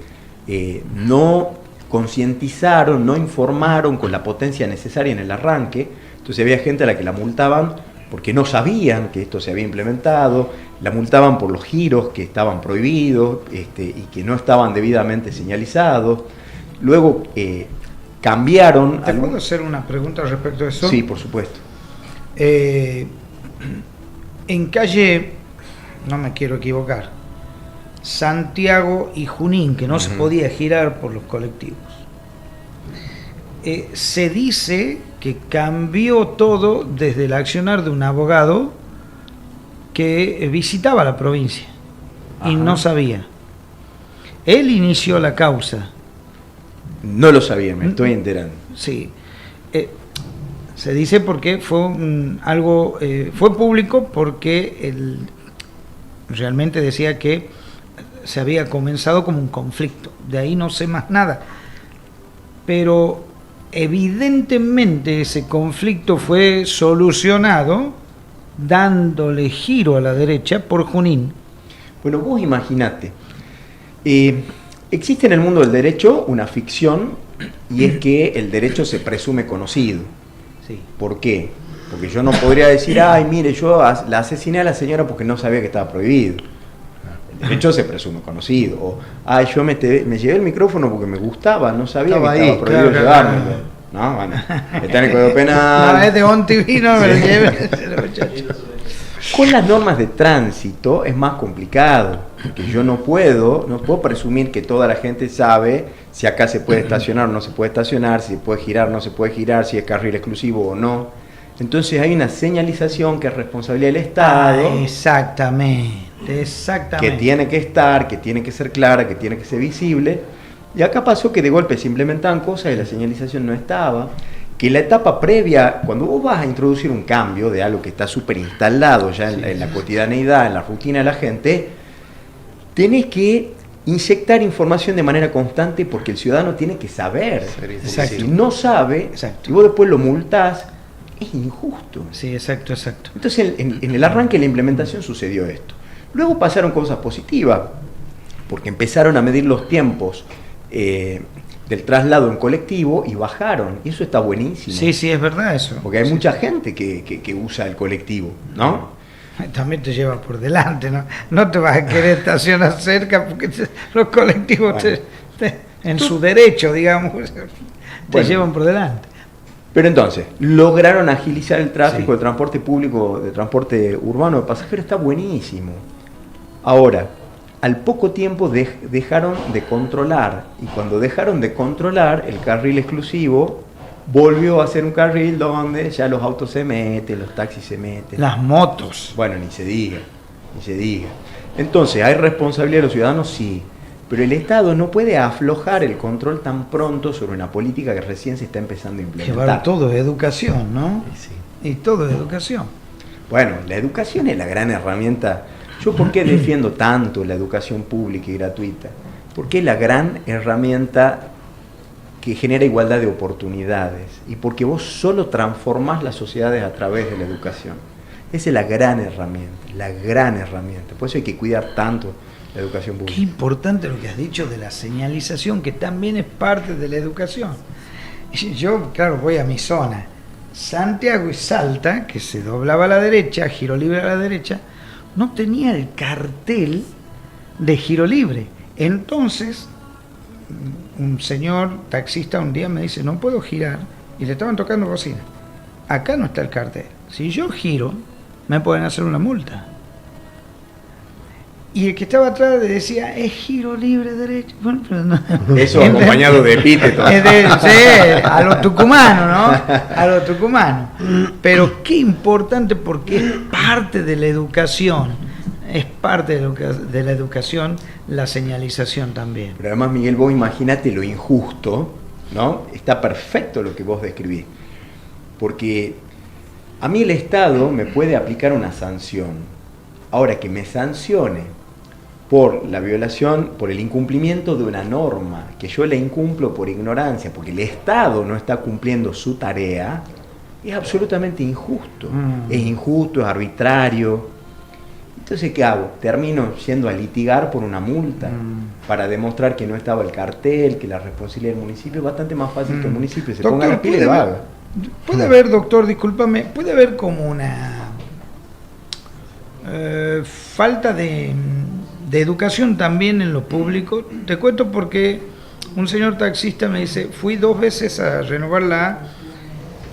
Speaker 4: no concientizaron, no informaron con la potencia necesaria en el arranque. Entonces había gente a la que la multaban porque no sabían que esto se había implementado, la multaban por los giros que estaban prohibidos y que no estaban debidamente señalizados. Luego cambiaron...
Speaker 2: ¿Te puedo hacer una pregunta respecto a eso?
Speaker 4: Sí, por supuesto.
Speaker 2: En calle, no me quiero equivocar, Santiago y Junín, que no se podía girar por los colectivos. Se dice que cambió todo desde el accionar de un abogado que visitaba la provincia y no sabía. Él inició la causa.
Speaker 4: No lo sabía, me estoy enterando.
Speaker 2: Sí. Se dice porque fue fue público porque él realmente decía que se había comenzado como un conflicto. De ahí no sé más nada. Pero evidentemente ese conflicto fue solucionado dándole giro a la derecha por Junín.
Speaker 4: Bueno, vos imaginate. Existe en el mundo del derecho una ficción y es que el derecho se presume conocido.
Speaker 2: Sí.
Speaker 4: ¿Por qué? Porque yo no podría decir, ay, mire, yo la asesiné a la señora porque no sabía que estaba prohibido. El derecho se presume conocido. O, ay, yo me llevé el micrófono porque me gustaba, no sabía que estaba prohibido llevármelo. No, bueno, está en el Código Penal.
Speaker 2: No, es de OnTV, no me lo lleve.
Speaker 4: Con las normas de tránsito es más complicado, porque yo no puedo presumir que toda la gente sabe si acá se puede estacionar o no se puede estacionar, si se puede girar o no se puede girar, si es carril exclusivo o no. Entonces hay una señalización que es responsabilidad del Estado.
Speaker 2: Exactamente.
Speaker 4: Que tiene que estar, que tiene que ser clara, que tiene que ser visible. Y acá pasó que de golpe se implementaban cosas y la señalización no estaba. Que la etapa previa, cuando vos vas a introducir un cambio de algo que está súper instalado ya en la cotidianeidad, en la rutina de la gente, tenés que inyectar información de manera constante porque el ciudadano tiene que saber.
Speaker 2: Exacto.
Speaker 4: Si no sabe,
Speaker 2: Exacto.
Speaker 4: y vos después lo multás, es injusto.
Speaker 2: Sí, exacto.
Speaker 4: Entonces en el arranque de la implementación sucedió esto. Luego pasaron cosas positivas, porque empezaron a medir los tiempos del traslado en colectivo y bajaron. Y eso está buenísimo.
Speaker 2: Sí, es verdad eso.
Speaker 4: Porque hay mucha gente que usa el colectivo, ¿no?
Speaker 2: También te lleva por delante, ¿no? No te vas a querer estacionar cerca porque los colectivos en su derecho, digamos, te llevan por delante.
Speaker 4: Pero entonces, lograron agilizar el tráfico, el transporte público, de transporte urbano de pasajeros, está buenísimo. Ahora, al poco tiempo dejaron de controlar, y cuando dejaron de controlar, el carril exclusivo volvió a ser un carril donde ya los autos se meten, los taxis se meten.
Speaker 2: Las motos.
Speaker 4: Bueno, ni se diga. Entonces, ¿hay responsabilidad de los ciudadanos? Sí. Pero el Estado no puede aflojar el control tan pronto sobre una política que recién se está empezando a implementar.
Speaker 2: Llevar todo es educación, ¿no?
Speaker 4: Sí.
Speaker 2: Y todo es educación.
Speaker 4: Bueno, la educación es la gran herramienta. ¿Yo por qué defiendo tanto la educación pública y gratuita? Porque es la gran herramienta que genera igualdad de oportunidades y porque vos solo transformás las sociedades a través de la educación. Esa es la gran herramienta. Por eso hay que cuidar tanto la educación pública.
Speaker 2: Qué importante lo que has dicho de la señalización, que también es parte de la educación. Yo, claro, voy a mi zona, Santiago y Salta, que se doblaba a la derecha, giro libre a la derecha, no tenía el cartel de giro libre. Entonces, un señor taxista un día me dice, no puedo girar, y le estaban tocando bocina. Acá no está el cartel. Si yo giro, me pueden hacer una multa. Y el que estaba atrás le decía, es giro libre derecho. Bueno, pero no.
Speaker 4: Eso acompañado de epítetos.
Speaker 2: Sí, a los tucumanos, ¿no? A los tucumanos. Pero qué importante, porque es parte de la educación. Es parte de la educación la señalización también.
Speaker 4: Pero además, Miguel, vos imaginate lo injusto, ¿no? Está perfecto lo que vos describís. Porque a mí el Estado me puede aplicar una sanción. Ahora, que me sancione por la violación, por el incumplimiento de una norma, que yo la incumplo por ignorancia, porque el Estado no está cumpliendo su tarea, es absolutamente injusto. Es injusto, es arbitrario. Entonces, ¿qué hago? Termino yendo a litigar por una multa para demostrar que no estaba el cartel, que la responsabilidad del municipio es bastante más fácil que el municipio se ponga las pilas de vaga.
Speaker 2: Puede haber, doctor, discúlpame, puede haber como una falta de educación también en lo público. Te cuento porque un señor taxista me dice, fui 2 veces a renovar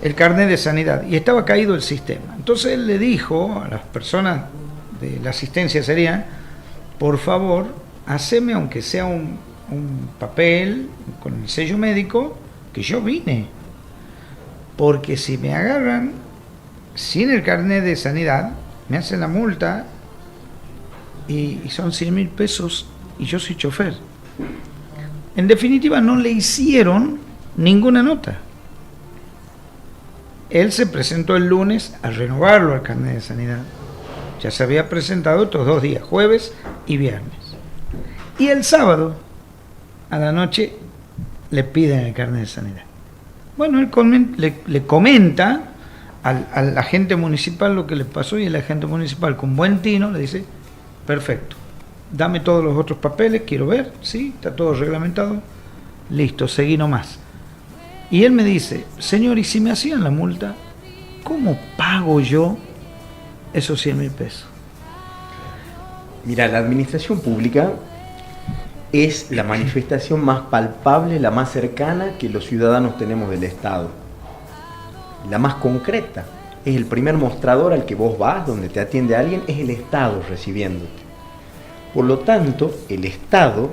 Speaker 2: el carnet de sanidad y estaba caído el sistema. Entonces él le dijo a las personas de la asistencia, sería, por favor, haceme aunque sea un papel con el sello médico que yo vine, porque si me agarran sin el carnet de sanidad, me hacen la multa y son 100.000 pesos y yo soy chofer. En definitiva, no le hicieron ninguna nota. Él se presentó el lunes a renovarlo al carnet de sanidad. Ya se había presentado estos 2 días, jueves y viernes. Y el sábado, a la noche, le piden el carnet de sanidad. Bueno, él le comenta al agente municipal lo que le pasó y el agente municipal, con buen tino, le dice, perfecto, dame todos los otros papeles, quiero ver, sí, está todo reglamentado, listo, seguí nomás. Y él me dice, señor, ¿y si me hacían la multa, cómo pago yo esos 100.000 pesos?
Speaker 4: Mira, la administración pública es la manifestación más palpable, la más cercana que los ciudadanos tenemos del Estado. La más concreta. Es el primer mostrador al que vos vas, donde te atiende alguien, es el Estado recibiéndote. Por lo tanto, el Estado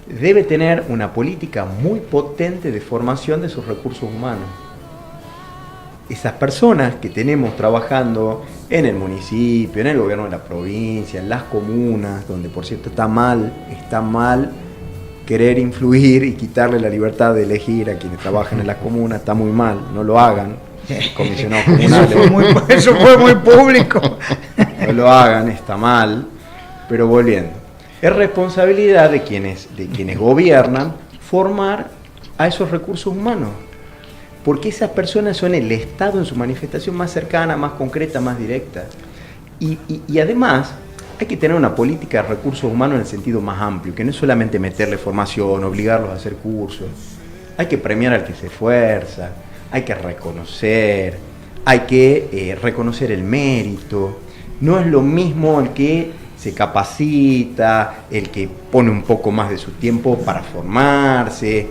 Speaker 4: debe tener una política muy potente de formación de sus recursos humanos. esas personas que tenemos trabajando en el municipio, en el gobierno de la provincia, en las comunas, donde por cierto está mal querer influir y quitarle la libertad de elegir a quienes trabajan en las comunas, está muy mal, no lo hagan, comisionados comunales.
Speaker 2: Eso fue muy público.
Speaker 4: No lo hagan, está mal, pero volviendo. Es responsabilidad de quienes gobiernan formar a esos recursos humanos, porque esas personas son el Estado en su manifestación más cercana, más concreta, más directa. Y además hay que tener una política de recursos humanos en el sentido más amplio, que no es solamente meterle formación, obligarlos a hacer cursos. Hay que premiar al que se esfuerza, hay que reconocer, reconocer el mérito. No es lo mismo el que se capacita, el que pone un poco más de su tiempo para formarse,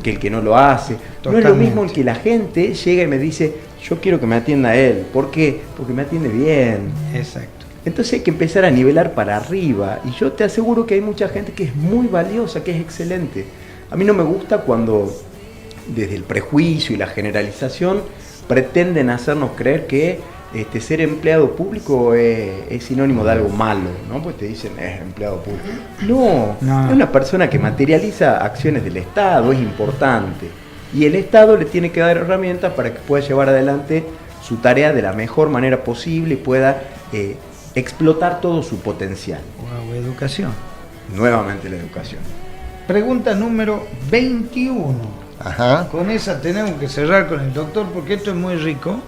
Speaker 4: que el que no lo hace. Totalmente. No es lo mismo el que la gente llega y me dice, yo quiero que me atienda él. ¿Por qué? Porque me atiende bien.
Speaker 2: Exacto.
Speaker 4: Entonces hay que empezar a nivelar para arriba. Y yo te aseguro que hay mucha gente que es muy valiosa, que es excelente. A mí no me gusta cuando desde el prejuicio y la generalización pretenden hacernos creer que ser empleado público es sinónimo de algo malo, ¿no? Pues te dicen, es empleado público. No, es una persona que materializa acciones del Estado, es importante. Y el Estado le tiene que dar herramientas para que pueda llevar adelante su tarea de la mejor manera posible y pueda explotar todo su potencial.
Speaker 2: Wow, educación.
Speaker 4: Nuevamente la educación.
Speaker 2: Pregunta número 21.
Speaker 3: Ajá.
Speaker 2: Con esa tenemos que cerrar con el doctor porque esto es muy rico.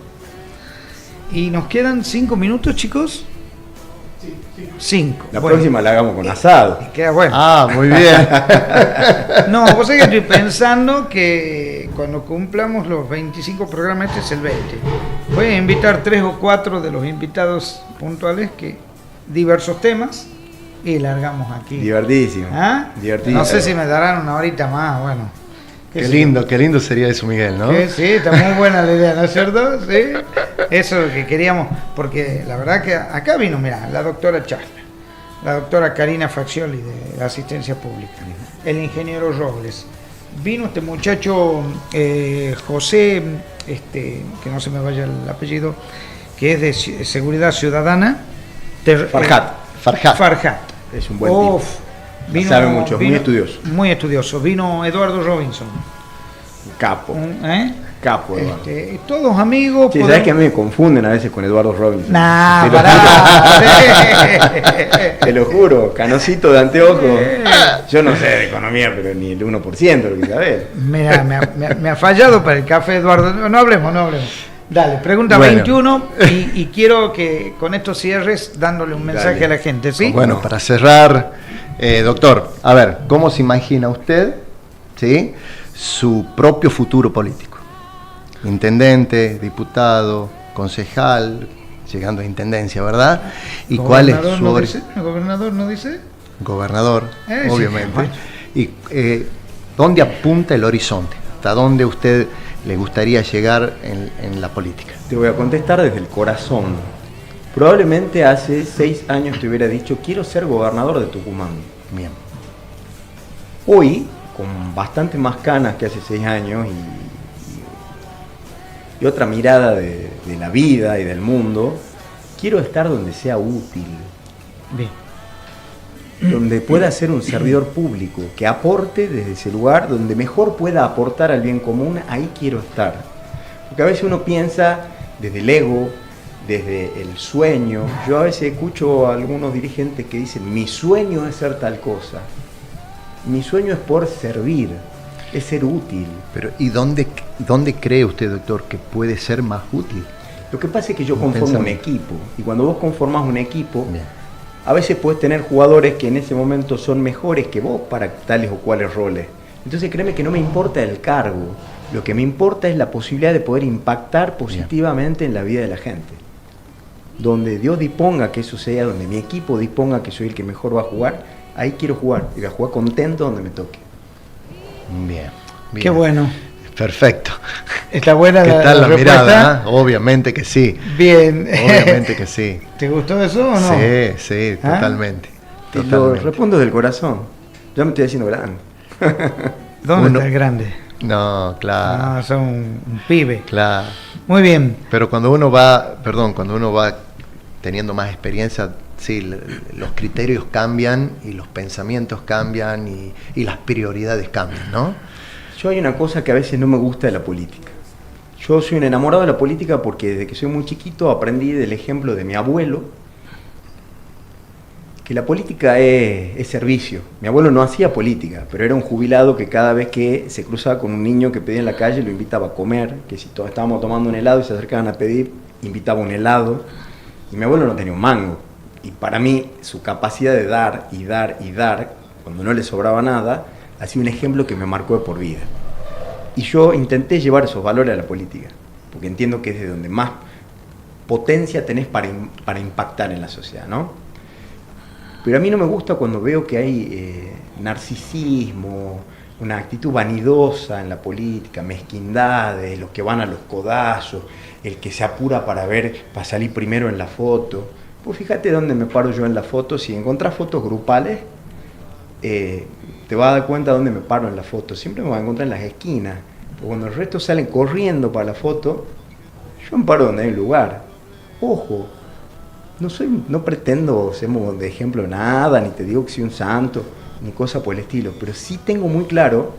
Speaker 2: Y nos quedan 5 minutos, chicos. 5.
Speaker 4: La próxima la hagamos con asado.
Speaker 2: Queda bueno.
Speaker 3: Ah, muy bien.
Speaker 2: No, vos sabés que estoy pensando que cuando cumplamos los 25 programas, este es el 20. Voy a invitar 3 o 4 de los invitados puntuales, que diversos temas, y largamos aquí.
Speaker 4: Divertísimo.
Speaker 2: ¿Ah?
Speaker 4: Divertísimo.
Speaker 2: No sé si me darán una horita más, bueno.
Speaker 3: Qué lindo sería eso, Miguel, ¿no?
Speaker 2: Sí, está muy buena la idea, ¿no es cierto? Sí. Eso es lo que queríamos, porque la verdad que acá vino, mirá, la doctora Charla, la doctora Karina Faccioli de Asistencia Pública, el ingeniero Robles, vino este muchacho José, que no se me vaya el apellido, que es de Seguridad Ciudadana. Farhat.
Speaker 4: Es un buen tipo. Sabe mucho, muy estudioso.
Speaker 2: Muy estudioso. Vino Eduardo Robinson.
Speaker 4: Capo. Capo, Eduardo.
Speaker 2: Todos amigos.
Speaker 4: Sí, sabes que a mí me confunden a veces con Eduardo Robinson.
Speaker 2: Nah,
Speaker 4: te lo juro, canosito de anteojos. Yo no sé de economía, pero ni el 1% lo que sabés.
Speaker 2: Mira, me ha fallado para el café, Eduardo. No hablemos. Dale, pregunta 21 y quiero que con esto cierres dándole un mensaje a la gente, ¿sí?
Speaker 3: Bueno, para cerrar, doctor, a ver, ¿cómo se imagina usted, ¿sí?, su propio futuro político? Intendente, diputado, concejal, llegando a intendencia, ¿verdad? ¿Y cuál es su
Speaker 2: ¿El gobernador no dice?
Speaker 3: Gobernador, obviamente.
Speaker 2: Sí.
Speaker 3: ¿Y dónde apunta el horizonte? ¿Hasta dónde usted le gustaría llegar en la política?
Speaker 4: Te voy a contestar desde el corazón. Probablemente hace 6 años te hubiera dicho, quiero ser gobernador de Tucumán.
Speaker 3: Bien.
Speaker 4: Hoy, con bastante más canas que hace 6 años y otra mirada de la vida y del mundo, quiero estar donde sea útil.
Speaker 2: Bien.
Speaker 4: Donde pueda ser un servidor público, que aporte desde ese lugar, donde mejor pueda aportar al bien común, ahí quiero estar. Porque a veces uno piensa desde el ego, desde el sueño. Yo a veces escucho a algunos dirigentes que dicen, mi sueño es ser tal cosa. Mi sueño es por servir, es ser útil.
Speaker 3: Pero ¿y dónde cree usted, doctor, que puede ser más útil?
Speaker 4: Lo que pasa es que yo conformo un equipo, y cuando vos conformás un equipo,
Speaker 3: bien,
Speaker 4: a veces puedes tener jugadores que en ese momento son mejores que vos para tales o cuales roles. Entonces créeme que no me importa el cargo, lo que me importa es la posibilidad de poder impactar positivamente en la vida de la gente. Donde Dios disponga que eso sea, donde mi equipo disponga que soy el que mejor va a jugar, ahí quiero jugar, y voy a jugar contento donde me toque.
Speaker 3: Bien.
Speaker 2: Qué bueno.
Speaker 3: Perfecto.
Speaker 2: ¿Está buena
Speaker 3: ¿Qué tal la
Speaker 2: respuesta?
Speaker 3: mirada? Obviamente que sí.
Speaker 2: Bien.
Speaker 3: Obviamente que sí.
Speaker 2: ¿Te gustó eso o no?
Speaker 3: Sí, totalmente.
Speaker 4: Lo respondo del corazón. Ya me estoy haciendo grande.
Speaker 2: ¿Dónde está el grande?
Speaker 3: No, claro.
Speaker 2: No, son un pibe.
Speaker 3: Claro.
Speaker 2: Muy bien.
Speaker 3: Pero cuando uno va teniendo más experiencia, sí, los criterios cambian y los pensamientos cambian y las prioridades cambian, ¿no?
Speaker 4: Yo hay una cosa que a veces no me gusta de la política. Yo soy un enamorado de la política porque desde que soy muy chiquito aprendí del ejemplo de mi abuelo, que la política es servicio. Mi abuelo no hacía política, pero era un jubilado que cada vez que se cruzaba con un niño que pedía en la calle lo invitaba a comer, que si todos estábamos tomando un helado y se acercaban a pedir, invitaba un helado. Y mi abuelo no tenía un mango. Y para mí su capacidad de dar y dar y dar, cuando no le sobraba nada, ha sido un ejemplo que me marcó de por vida. Y yo intenté llevar esos valores a la política, porque entiendo que es de donde más potencia tenés para impactar en la sociedad, ¿no? Pero a mí no me gusta cuando veo que hay narcisismo, una actitud vanidosa en la política, mezquindades, los que van a los codazos, el que se apura para salir primero en la foto. Pues fíjate dónde me paro yo en la foto. Si encontrás fotos grupales, te vas a dar cuenta dónde me paro en la foto. Siempre me vas a encontrar en las esquinas. Porque cuando el resto salen corriendo para la foto, yo me paro donde hay lugar. Ojo, no pretendo ser de ejemplo nada, ni te digo que soy un santo, ni cosa por el estilo, pero sí tengo muy claro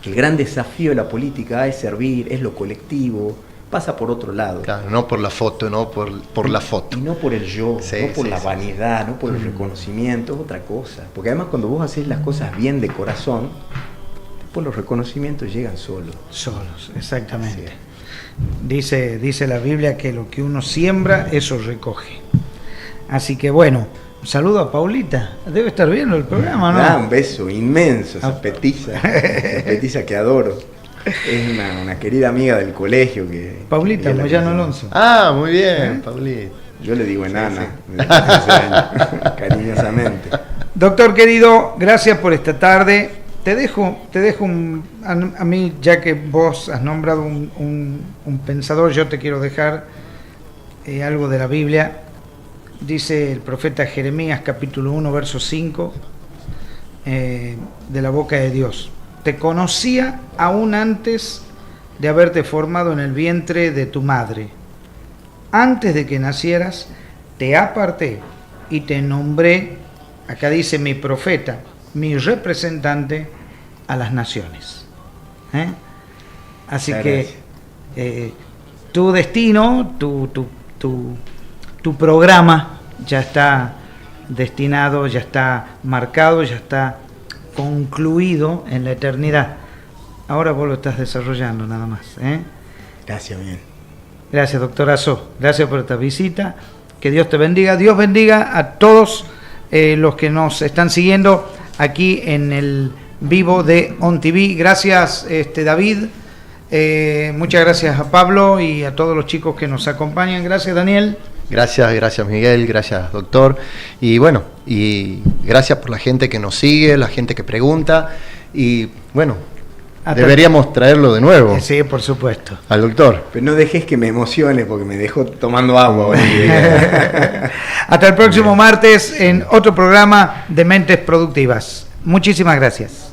Speaker 4: que el gran desafío de la política es servir, es lo colectivo, pasa por otro lado.
Speaker 3: Claro, no por la foto, no por la foto.
Speaker 4: Y no por el yo,
Speaker 3: sí,
Speaker 4: no por
Speaker 3: sí,
Speaker 4: la vanidad, no por el reconocimiento, es otra cosa. Porque además cuando vos haces las cosas bien de corazón, después los reconocimientos llegan solos.
Speaker 2: Solos, exactamente. Sí. Dice la Biblia que lo que uno siembra, eso recoge. Así que bueno, un saludo a Paulita. Debe estar viendo el programa, ¿no?
Speaker 4: Un beso inmenso, esa petiza que adoro. Es una querida amiga del colegio que...
Speaker 2: Paulita, Moyano Alonso.
Speaker 3: Ah, muy bien, Paulita.
Speaker 4: Yo le digo enana, desde hace años, cariñosamente.
Speaker 2: Doctor querido, gracias por esta tarde. Te dejo a mí, ya que vos has nombrado un pensador, yo te quiero dejar algo de la Biblia. Dice el profeta Jeremías, capítulo 1, verso 5, de la boca de Dios. Te conocía aún antes de haberte formado en el vientre de tu madre. Antes de que nacieras, te aparté y te nombré, acá dice mi profeta, mi representante a las naciones. Así que tu destino, tu programa ya está destinado, ya está marcado, ya está concluido en la eternidad. Ahora vos lo estás desarrollando nada más.
Speaker 4: Gracias, bien.
Speaker 2: Gracias, doctor Azó. Gracias por esta visita. Que Dios te bendiga. Dios bendiga a todos los que nos están siguiendo aquí en el vivo de On TV. Gracias, David. Muchas gracias a Pablo y a todos los chicos que nos acompañan. Gracias, Daniel.
Speaker 3: Gracias Miguel, gracias doctor. Y bueno, y gracias por la gente que nos sigue, la gente que pregunta. Y bueno, deberíamos traerlo de nuevo.
Speaker 2: Sí, por supuesto.
Speaker 3: Al doctor.
Speaker 4: Pero no dejes que me emocione porque me dejó tomando agua.
Speaker 2: Hasta el próximo martes en otro programa de Mentes Productivas. Muchísimas gracias.